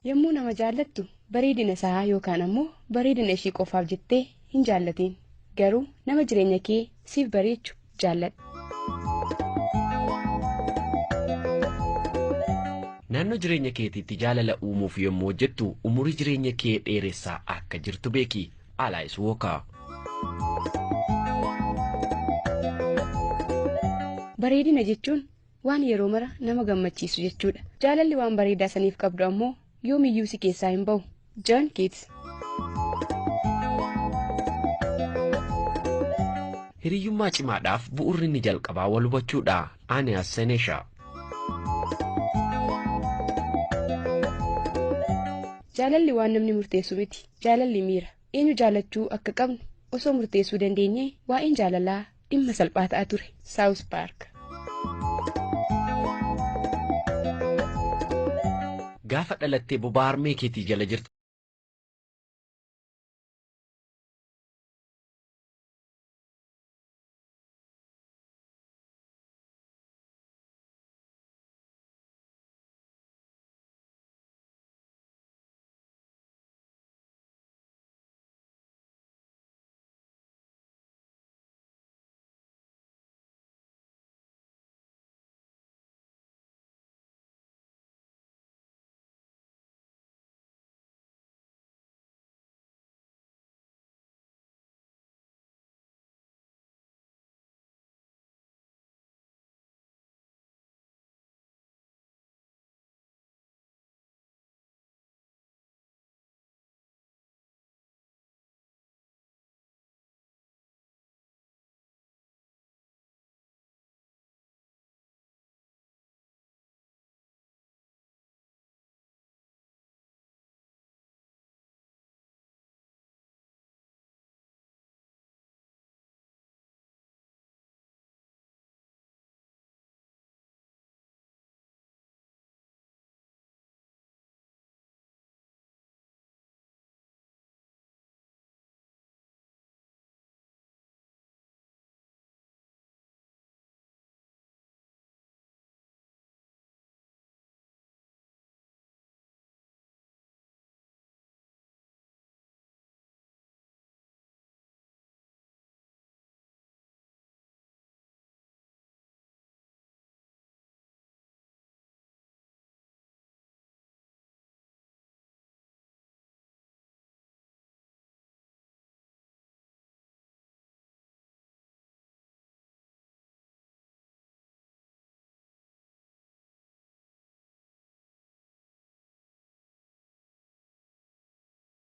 Yommuu nama jaallattu bareedina isaa yookaan ammoo bareedina ishii qofaaf jettee hin jaallatiin. Garuu nama jireenya kee siif bareechu jaalladhu. Naannoo jireenya keetiitti jaalala uumuuf yommuu hojjettu umurii jireenya kee dheeressaa akka jirtu beeki. Alaayis Wookaa. Bareedina jechuun waan yeroo mara nama gammachiisu jechuudha. Jaalalli waan bareedaa saniif qabdu ammoo yoomiyyuu si keessaa hin ba'u. John Keats. Hiriyyummaa cimaadhaaf bu'uurri inni jalqabaa wal hubachuudha. Ani Asseneeshaa. Jaalalli waan namni murteessu miti. Jaalalli miira. Eenyu jaalachuu akka qabnu osoo murteessuu dandeenye waa'een jaalalaa dhimma salphaa ta'a ture. South Park. Gaafa dhalattee bobaa harmee keetii jala jirtu